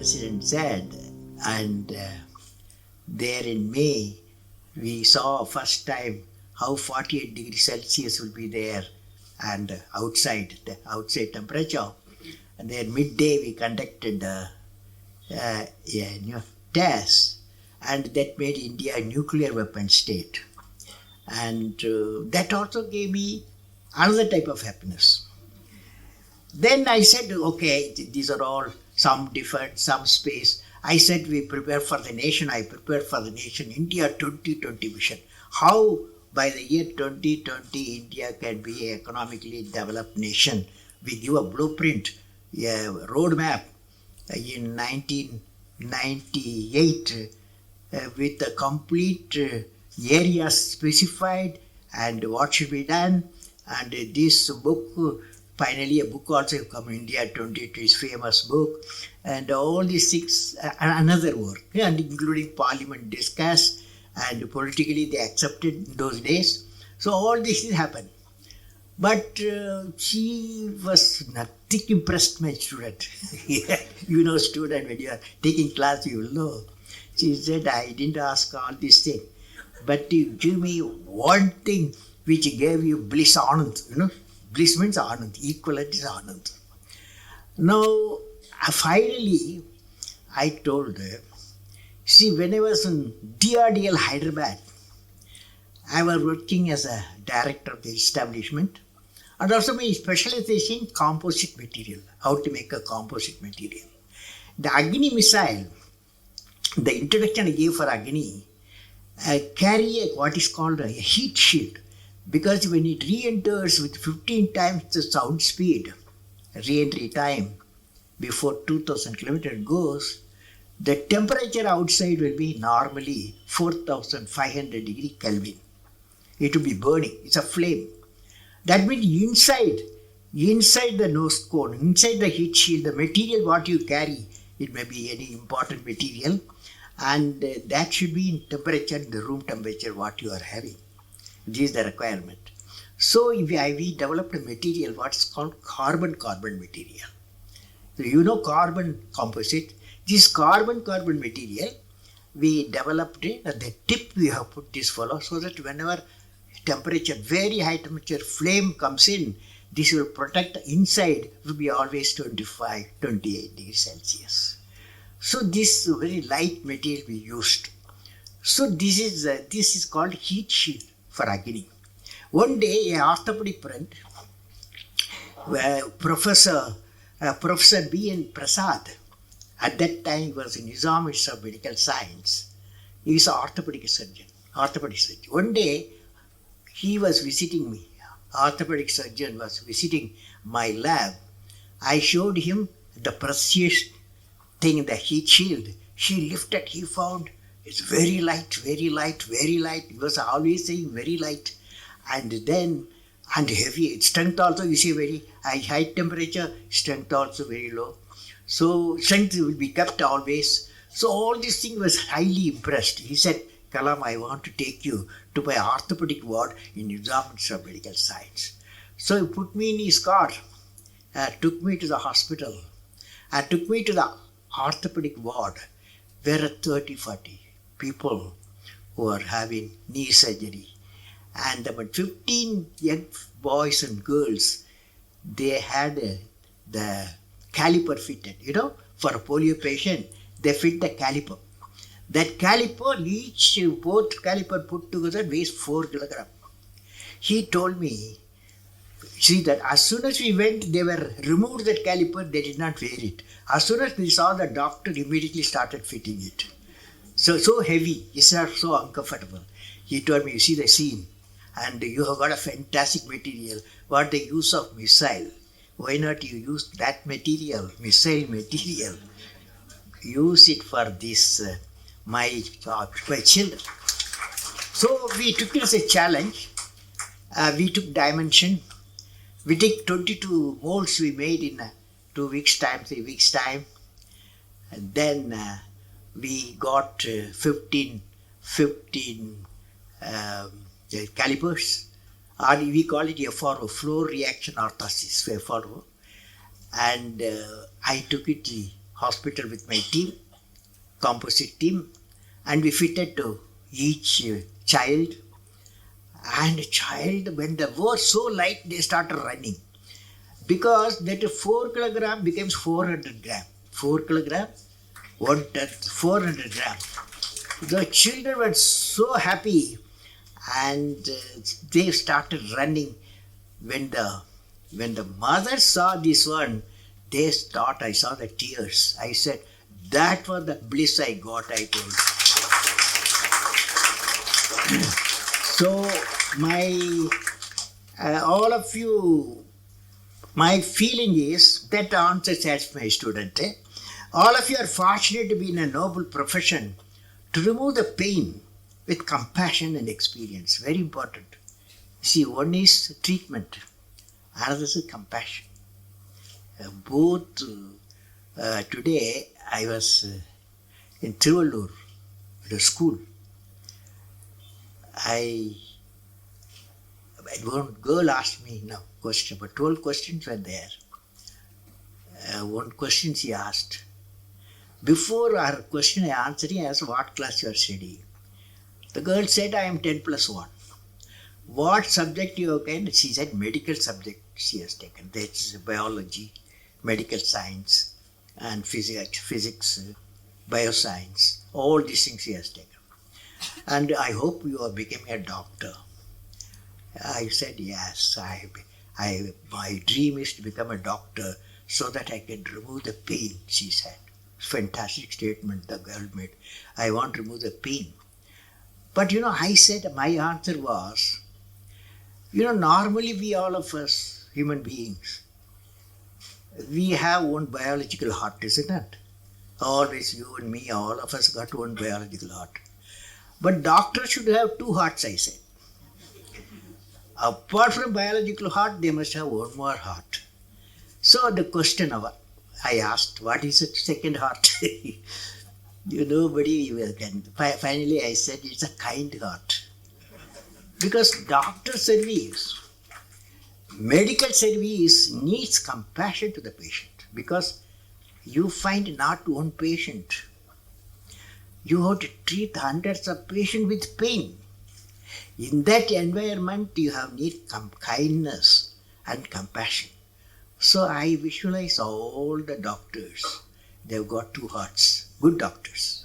president said, and there in May, we saw first time how 48 degrees Celsius will be there, and outside temperature. And then midday we conducted a test, and that made India a nuclear weapon state. And that also gave me another type of happiness. Then I said, okay, these are all some different, some space. I said, we prepare for the nation. I prepared for the nation, India 2020 vision. How by the year 2020, India can be an economically developed nation. We give a blueprint, a roadmap in 1998 with a complete areas specified and what should be done. And this book, finally a book also come, India 2020 is famous book, and all these six, another work, and including parliament discussed, and politically they accepted in those days. So all this happened. But she was nothing impressed, my student. You know, student, when you are taking class, you will know. She said, I didn't ask all these things, but you give me one thing which gave you bliss, anand. You know, bliss means anand, equivalent is anand. Now, finally, I told her, see, when I was in DRDL Hyderabad, I was working as a director of the establishment, and also my specialization composite material, how to make a composite material. The Agni missile, the introduction I gave for Agni, carry what is called a heat shield, because when it re-enters with 15 times the sound speed, re-entry time, before 2000 kilometers goes, the temperature outside will be normally 4500 degree Kelvin. It will be burning, it's a flame. That means inside the nose cone, inside the heat shield, the material what you carry, it may be any important material, and that should be in temperature, the room temperature what you are having. This is the requirement. So we developed a material what is called carbon-carbon material. So you know carbon composite. This carbon-carbon material, we developed it, at the tip we have put this fellow, so that whenever temperature, very high temperature flame comes in, this will protect the inside, will be always 25, 28 degrees Celsius. So this very light material we used. So this is called heat shield for Agni. One day, a orthopedic friend, Professor B.N. Prasad, at that time he was in Nizam Institute of Medical Science. He is an orthopedic surgeon. One day, he was visiting me. Orthopedic surgeon was visiting my lab. I showed him the precious thing, the heat shield. He lifted, he found it's very light, very light, very light. He was always saying very light. And heavy. Strength also, you see, very high temperature, strength also very low. So strength will be kept always. So all this thing was highly impressed. He said, Kalam, I want to take you to my orthopedic ward in Nizam Institute of Medical Science. So he put me in his car, took me to the hospital, and took me to the orthopedic ward, where 30-40 people who are having knee surgery. And about 15 young boys and girls, they had the caliper fitted. You know, for a polio patient, they fit the caliper. That caliper, both caliper put together weighs 4 kilograms. He told me, see that as soon as we went, they were removed that caliper, they did not wear it. As soon as we saw the doctor, immediately started fitting it. So heavy, it's not so uncomfortable. He told me, you see the scene, and you have got a fantastic material. What the use of missile? Why not you use that material, missile material? Use it for this, my children. So we took it as a challenge. We took dimension. We take 22 molds we made in 2 weeks' time, 3 weeks' time. And then we got 15 calipers. Or we call it FRO, flow reaction orthosis, FRO. And I took it to the hospital with my team, composite team, and we fitted to each child. And child, when the was so light, they started running. Because that 4 kilogram becomes 400 gram. 4 kilogram, 400 gram. The children were so happy, and they started running. When the mother saw this one, they thought, I saw the tears. I said, that was the bliss I got, I told. So all of you, my feeling is that answers as my student. All of you are fortunate to be in a noble profession to remove the pain with compassion and experience. Very important. See, one is treatment, another is compassion. Both today I was in Trivallur at a school. One girl asked me now question, but 12 questions were there. One question she asked. Before her question I answered, I asked, what class you are studying? The girl said, I am 10 plus 1. What subject you have taken? She said, medical subject she has taken. That's biology, medical science, and physics, bioscience. All these things she has taken. And I hope you are becoming a doctor. I said, yes, my dream is to become a doctor so that I can remove the pain, she said. Fantastic statement the girl made. I want to remove the pain. But I said, my answer was, normally we all of us, human beings, we have one biological heart, isn't it? Always you and me, all of us got one biological heart. But doctors should have 2 hearts, I said. Apart from biological heart, they must have one more heart. So the question I asked, what is the second heart? Nobody can. Finally I said, it's a kind heart. Because doctor service, medical service needs compassion to the patient. Because you find not one patient. You have to treat hundreds of patients with pain. In that environment, you have need kindness and compassion. So I visualize all the doctors. They've got 2 hearts. Good doctors.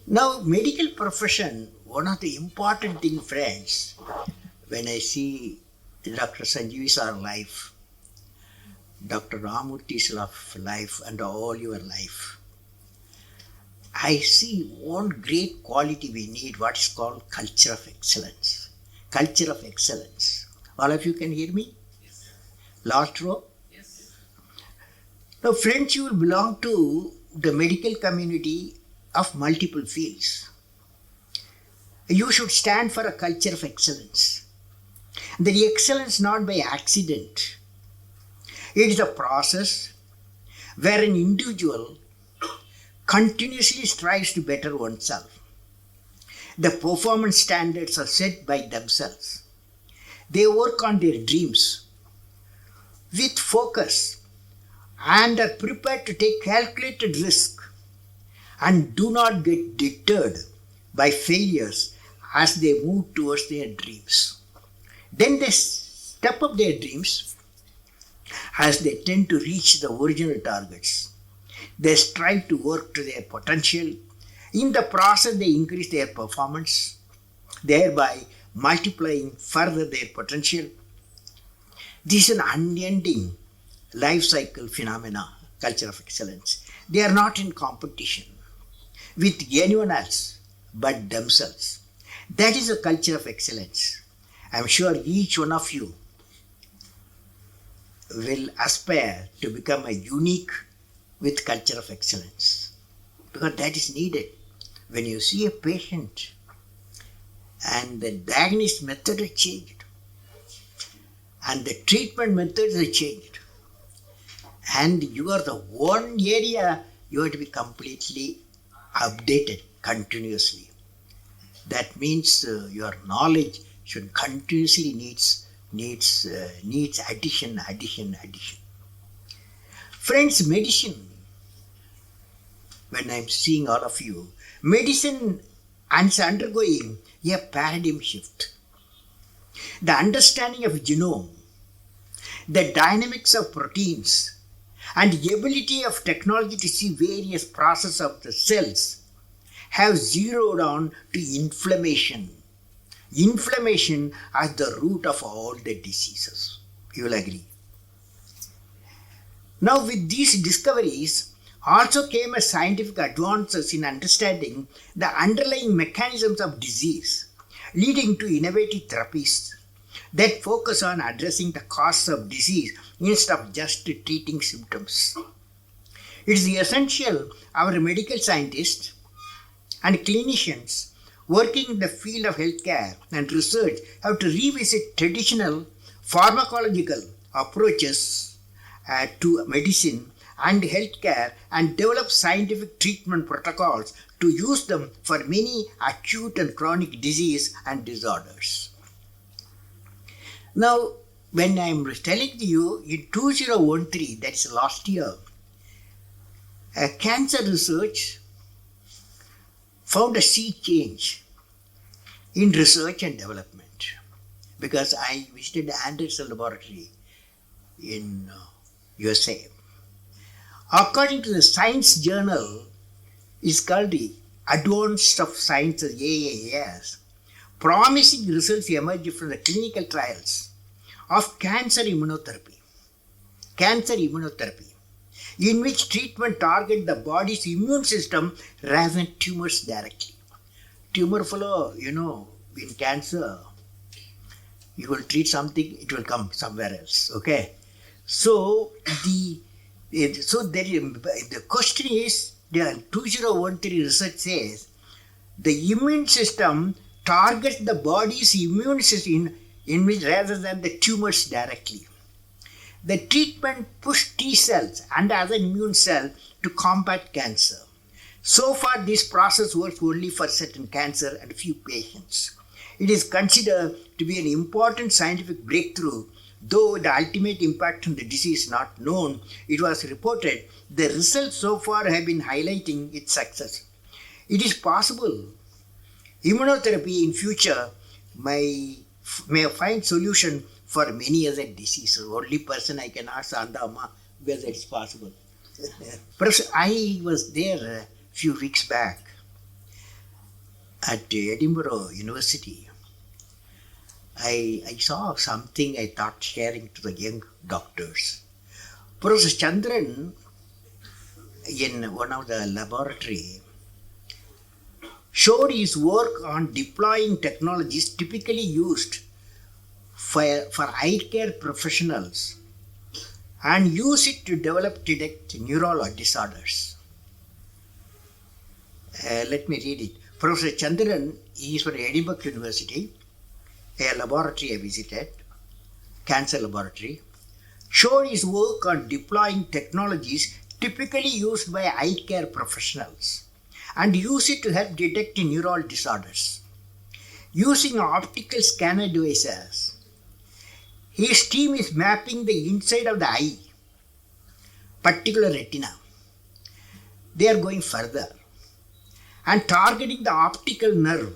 Now, medical profession, one of the important things, friends, when I see Dr. Sanjeevi's life, Dr. Ramurthy's life, and all your life, I see one great quality we need, what is called culture of excellence. Culture of excellence. All of you can hear me? Yes. Last row? Yes. Now, friends, you will belong to the medical community of multiple fields. You should stand for a culture of excellence. The excellence not by accident. It is a process where an individual continuously strives to better oneself. The performance standards are set by themselves. They work on their dreams with focus and are prepared to take calculated risk and do not get deterred by failures as they move towards their dreams. Then they step up their dreams as they tend to reach the original targets. They strive to work to their potential. In the process, they increase their performance, thereby multiplying further their potential. This is an unending life cycle phenomena, culture of excellence. They are not in competition with anyone else but themselves. That is a culture of excellence. I am sure each one of you will aspire to become a unique with culture of excellence, because that is needed. When you see a patient and the diagnosis method is changed and the treatment methods are changed, and you are the one area you have to be completely updated continuously. That means your knowledge should continuously needs addition. Friends, medicine, when I'm seeing all of you, medicine is undergoing a paradigm shift. The understanding of genome, the dynamics of proteins, and the ability of technology to see various processes of the cells have zeroed on to inflammation. Inflammation as the root of all the diseases. You will agree. Now, with these discoveries also came a scientific advances in understanding the underlying mechanisms of disease, leading to innovative therapies that focus on addressing the cause of disease instead of just treating symptoms. It is essential our medical scientists and clinicians working in the field of healthcare and research have to revisit traditional pharmacological approaches to medicine and healthcare and develop scientific treatment protocols to use them for many acute and chronic disease and disorders. Now, when I am telling you in 2013, that is last year, cancer research found a sea change in research and development because I visited the Anderson laboratory in USA. According to the Science Journal, it's called the Advanced of Science, AAS, promising results emerged from the clinical trials of cancer immunotherapy, in which treatment target the body's immune system rather than tumors directly. Tumor follow, in cancer, you will treat something, it will come somewhere else. Okay, so the question is, the 2013 research says the immune system targets the body's immune system in which rather than the tumors directly. The treatment pushed T cells and other immune cells to combat cancer. So far, this process works only for certain cancer and a few patients. It is considered to be an important scientific breakthrough. Though the ultimate impact on the disease is not known, it was reported the results so far have been highlighting its success. It is possible immunotherapy in future may find solution for many other diseases. Only person I can ask Andama whether it's possible. Perhaps I was there a few weeks back at Edinburgh University. I saw something I thought sharing to the young doctors. Professor Chandran, in one of the laboratory, showed his work on deploying technologies typically used for eye care professionals and use it to detect neural disorders. Let me read it. Professor Chandran is from Edinburgh University, a laboratory I visited, cancer laboratory, showed his work on deploying technologies typically used by eye care professionals and use it to help detect neural disorders. Using optical scanner devices, his team is mapping the inside of the eye, particular retina. They are going further and targeting the optical nerve,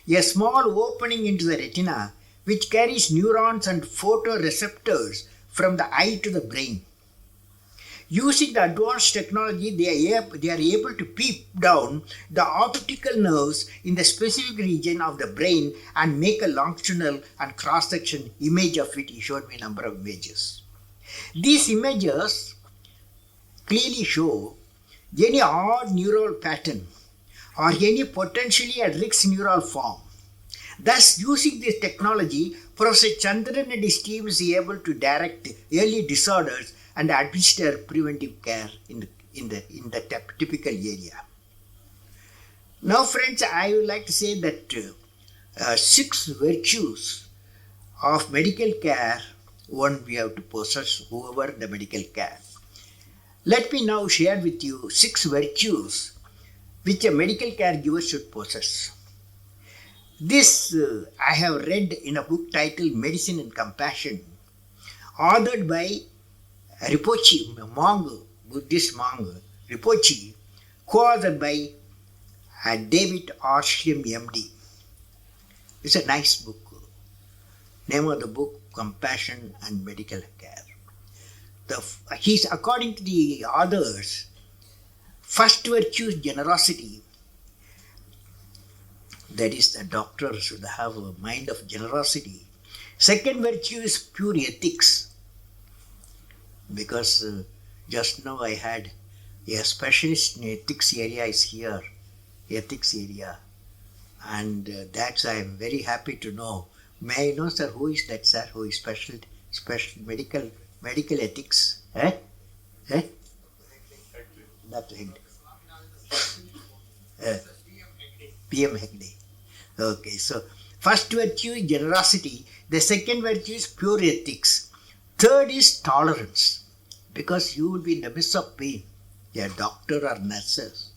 a small opening into the retina which carries neurons and photoreceptors from the eye to the brain. Using the advanced technology, they are able to peep down the optical nerves in the specific region of the brain and make a longitudinal and cross-section image of it. He showed me a number of images. These images clearly show any odd neural pattern or any potentially at risk neural form. Thus, using this technology, Professor Chandran and his team is able to direct early disorders and administer preventive care in the typical area. Now, friends, I would like to say that 6 virtues of medical care, one we have to possess, whoever the medical care. Let me now share with you 6 virtues which a medical caregiver should possess. This I have read in a book titled Medicine and Compassion, authored by Rinpoche, monk, Buddhist monk, Rinpoche, co-authored by David Arshlim, MD. It's a nice book. Name of the book, Compassion and Medical Care. He's, according to the authors, first virtue is generosity. That is, the doctor should have a mind of generosity. Second virtue is pure ethics. Because just now I had a specialist in ethics area is here, ethics area. And that's I am very happy to know. May I know, sir, who is that, sir, who is special medical ethics? That Hegde. PM Hegde. Okay, so first virtue is generosity. The second virtue is pure ethics. Third is tolerance. Because you will be in the midst of pain. They are doctor or nurses.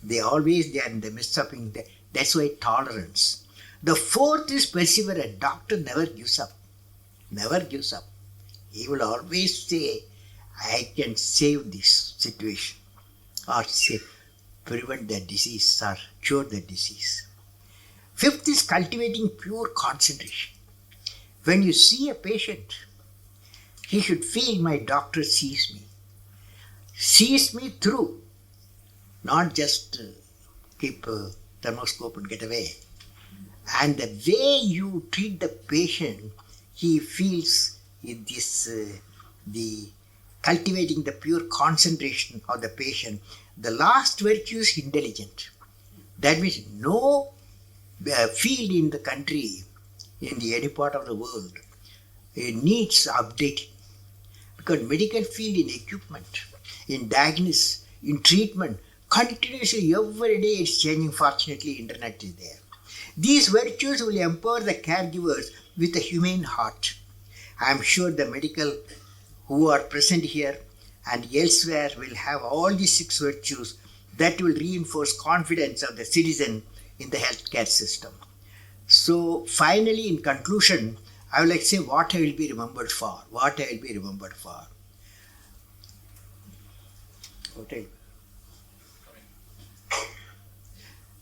They are in the midst of pain. That's why tolerance. The fourth is perseverance. Doctor never gives up. Never gives up. He will always say, I can save this situation. Or say, prevent the disease or cure the disease. Fifth is cultivating pure concentration. When you see a patient, he should feel my doctor sees me. Sees me through. Not just keep a thermoscope and get away. And the way you treat the patient, he feels the cultivating the pure concentration of the patient. The last virtue is intelligent. That means no field in the country, in any part of the world, needs updating. Because medical field in equipment, in diagnosis, in treatment, continuously every day it's changing. Fortunately, internet is there. These virtues will empower the caregivers with a humane heart. I am sure the medical who are present here and elsewhere will have all these 6 virtues that will reinforce confidence of the citizen in the healthcare system. So finally, in conclusion, I would like to say what I will be remembered for. What I will be remembered for. Okay.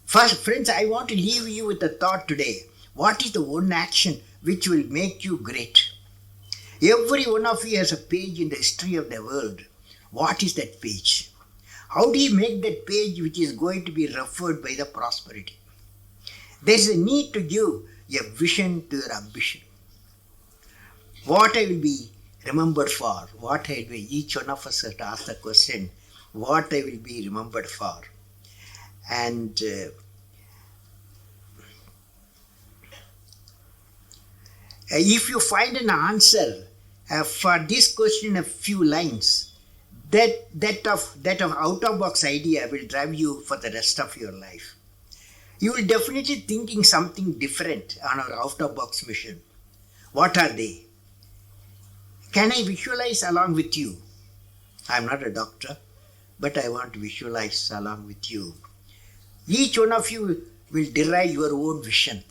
First, friends, I want to leave you with a thought today. What is the one action which will make you great? Every one of you has a page in the history of the world. What is that page? How do you make that page which is going to be referred by the prosperity? There is a need to give a vision to your ambition. What I will be remembered for? What I will be, each one of us has to ask the question, what I will be remembered for? And if you find an answer for this question in a few lines, that of out-of-box idea will drive you for the rest of your life. You will definitely thinking something different on our out-of-box mission. What are they? Can I visualize along with you? I am not a doctor, but I want to visualize along with you. Each one of you will derive your own vision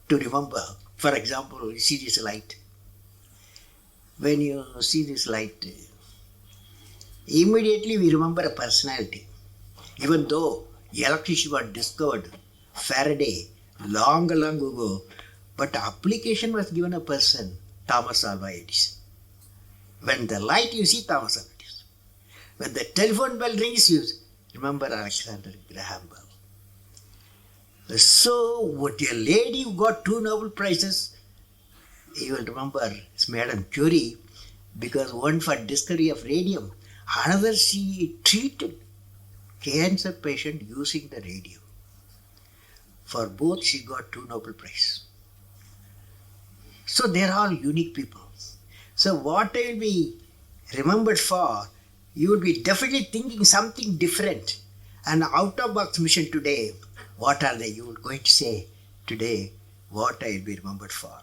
to remember. For example, you see this light. When you see this light, immediately we remember a personality. Even though electricity was discovered, Faraday, long ago, but application was given a person, Thomas Alva Edison. When the light you see Thomas Alva Edison. When the telephone bell rings, you remember Alexander Graham Bell. So, what a lady who got 2 Nobel Prizes, you will remember it's Madame Curie, because one for discovery of radium, another she treated cancer patient using the radium. For both she got 2 Nobel Prizes. So they are all unique people. So what I will be remembered for, you will be definitely thinking something different. And out-of-box mission today, what are they? You are going to say today what I will be remembered for.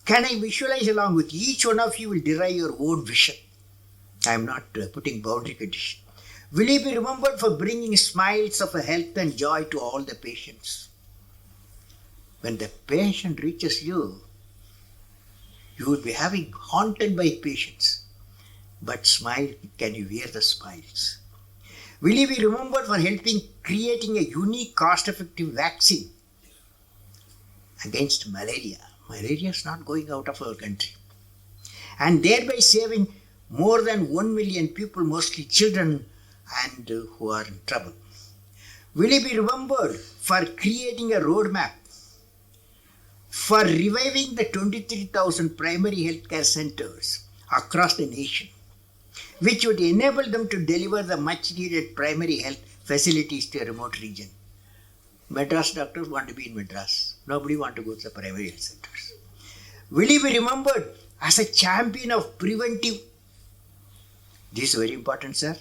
Can I visualize along with each one of you will derive your own vision? I am not putting boundary condition. Will you be remembered for bringing smiles of health and joy to all the patients? When the patient reaches you, you will be having haunted by patients. but smile, can you wear the smiles? Will you be remembered for helping creating a unique cost-effective vaccine against malaria? Malaria is not going out of our country. And thereby saving more than 1 million people, mostly children, and who are in trouble. Will you be remembered for creating a roadmap for reviving the 23,000 primary healthcare centers across the nation, which would enable them to deliver the much needed primary health facilities to a remote region? Madras doctors want to be in Madras. Nobody want to go to the primary health centers. Will you be remembered as a champion of preventive? This is very important, sir.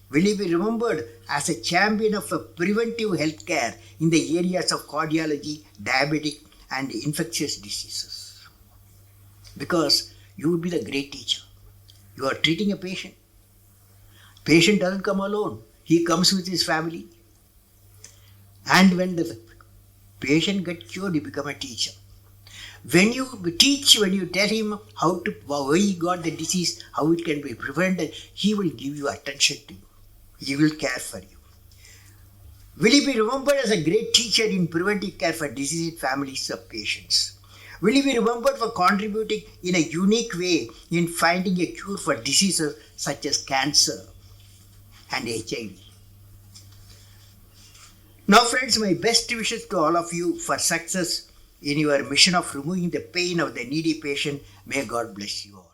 Will you be remembered as a champion of a preventive healthcare in the areas of cardiology, diabetic, and infectious diseases? Because you would be the great teacher. You are treating a patient. Patient doesn't come alone. He comes with his family. And when the patient gets cured, you become a teacher. When you teach, when you tell him why he got the disease, how it can be prevented, he will give you attention to you. He will care for you. Will you be remembered as a great teacher in preventive care for diseased families of patients? Will you be remembered for contributing in a unique way in finding a cure for diseases such as cancer and HIV? Now friends, my best wishes to all of you for success in your mission of removing the pain of the needy patient. May God bless you all.